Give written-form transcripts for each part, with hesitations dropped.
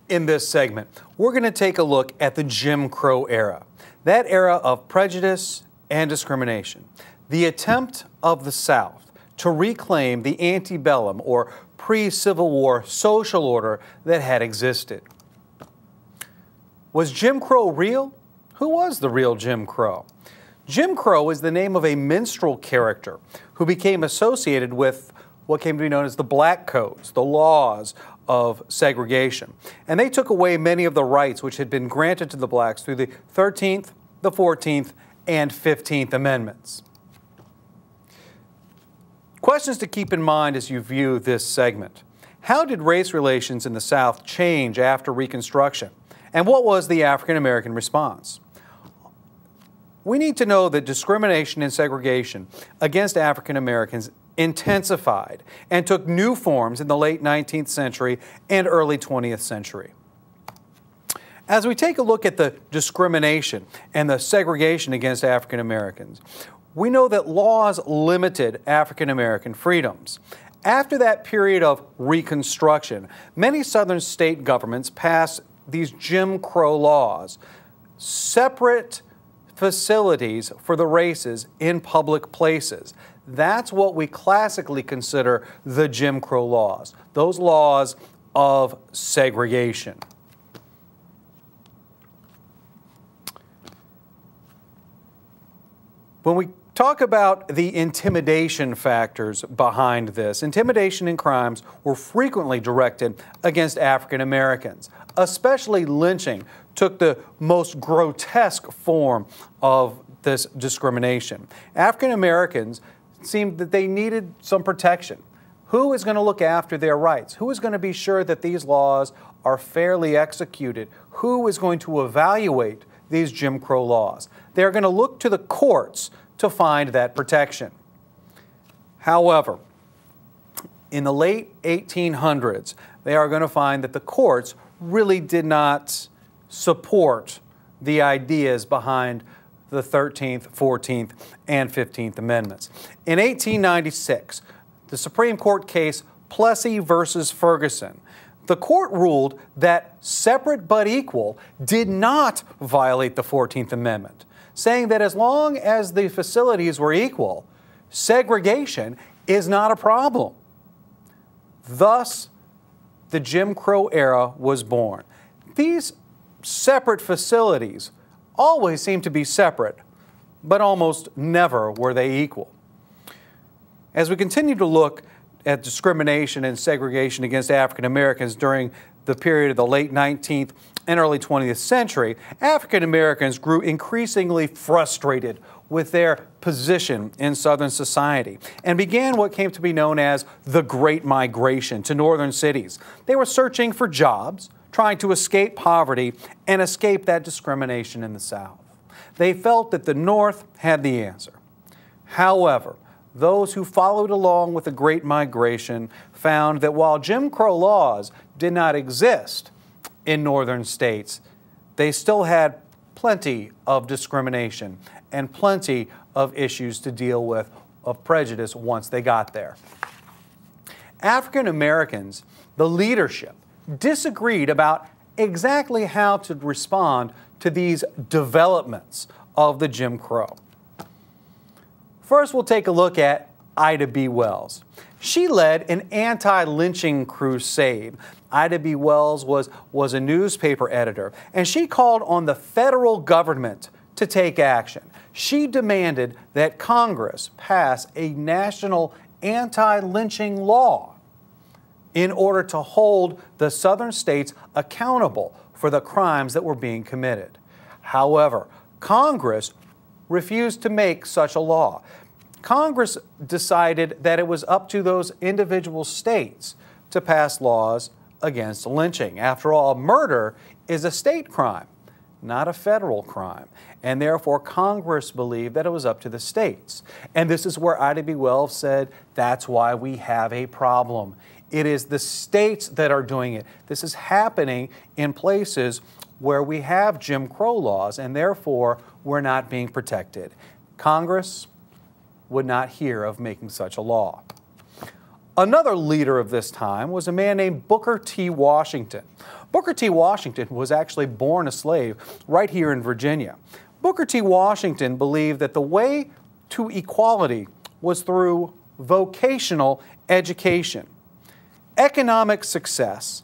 In this segment, we're going to take a look at the Jim Crow era, that era of prejudice and discrimination, the attempt of the South to reclaim the antebellum or pre-Civil War social order that had existed. Was Jim Crow real? Who was the real Jim Crow? Jim Crow is the name of a minstrel character who became associated with what came to be known as the Black Codes, the laws of segregation. And they took away many of the rights which had been granted to the blacks through the 13th, the 14th, and 15th Amendments. Questions to keep in mind as you view this segment. How did race relations in the South change after Reconstruction? And what was the African American response? We need to know that discrimination and segregation against African Americans intensified and took new forms in the late 19th century and early 20th century. As we take a look at the discrimination and the segregation against African Americans, we know that laws limited African American freedoms. After that period of Reconstruction, many Southern state governments passed these Jim Crow laws, separate facilities for the races in public places. That's what we classically consider the Jim Crow laws, those laws of segregation. When we talk about the intimidation factors behind this, intimidation and crimes were frequently directed against African Americans. Especially lynching took the most grotesque form of this discrimination. African Americans seemed that they needed some protection. Who is going to look after their rights? Who is going to be sure that these laws are fairly executed? Who is going to evaluate these Jim Crow laws? They're going to look to the courts to find that protection. However, in the late 1800s, they are going to find that the courts really did not support the ideas behind the 13th, 14th, and 15th Amendments. In 1896, the Supreme Court case Plessy versus Ferguson, the court ruled that separate but equal did not violate the 14th Amendment, saying that as long as the facilities were equal, segregation is not a problem. Thus, the Jim Crow era was born. These separate facilities always seemed to be separate, but almost never were they equal. As we continue to look at discrimination and segregation against African Americans during the period of the late 19th and early 20th century, African Americans grew increasingly frustrated with their position in Southern society and began what came to be known as the Great Migration to northern cities. They were searching for jobs, trying to escape poverty and escape that discrimination in the South. They felt that the North had the answer. However, those who followed along with the Great Migration found that while Jim Crow laws did not exist in northern states, they still had plenty of discrimination and plenty of issues to deal with of prejudice once they got there. African Americans, the leadership, disagreed about exactly how to respond to these developments of the Jim Crow. First, we'll take a look at Ida B. Wells. She led an anti-lynching crusade. Ida B. Wells was a newspaper editor, and she called on the federal government to take action. She demanded that Congress pass a national anti-lynching law in order to hold the southern states accountable for the crimes that were being committed. However, Congress refused to make such a law. Congress decided that it was up to those individual states to pass laws against lynching. After all, murder is a state crime, not a federal crime. And therefore, Congress believed that it was up to the states. And this is where Ida B. Wells said, that's why we have a problem. It is the states that are doing it. This is happening in places where we have Jim Crow laws, and therefore we're not being protected. Congress would not hear of making such a law. Another leader of this time was a man named Booker T. Washington. Booker T. Washington was actually born a slave right here in Virginia. Booker T. Washington believed that the way to equality was through vocational education, economic success,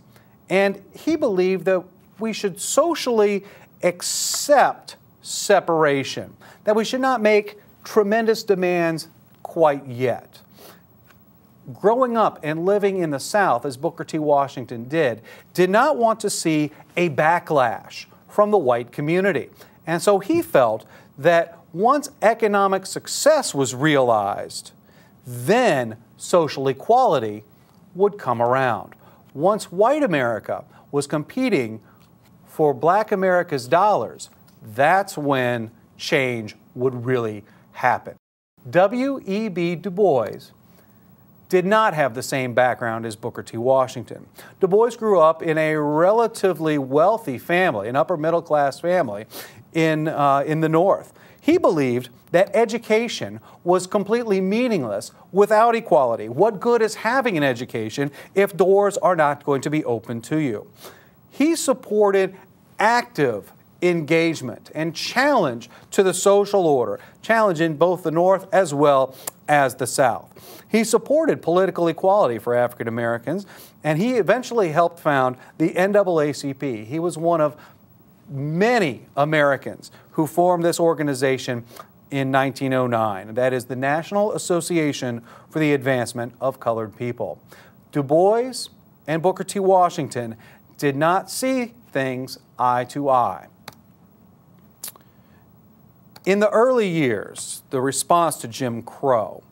and he believed that we should socially accept separation, that we should not make tremendous demands quite yet. Growing up and living in the South, as Booker T. Washington did not want to see a backlash from the white community. And so he felt that once economic success was realized, then social equality would come around. Once white America was competing for black America's dollars, that's when change would really happen. W.E.B. Du Bois did not have the same background as Booker T. Washington. Du Bois grew up in a relatively wealthy family, an upper middle class family in the North. He believed that education was completely meaningless without equality. What good is having an education if doors are not going to be open to you? He supported active engagement and challenge to the social order, challenge in both the North as well as the South. He supported political equality for African Americans, and he eventually helped found the NAACP. He was one of many Americans who formed this organization in 1909. That is the National Association for the Advancement of Colored People. Du Bois and Booker T. Washington did not see things eye to eye. In the early years, the response to Jim Crow,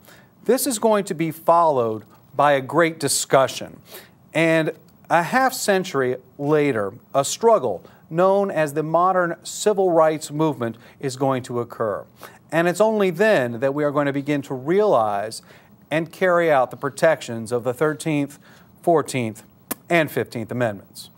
this is going to be followed by a great discussion. And a half century later, a struggle known as the modern civil rights movement is going to occur. And it's only then that we are going to begin to realize and carry out the protections of the 13th, 14th, and 15th Amendments.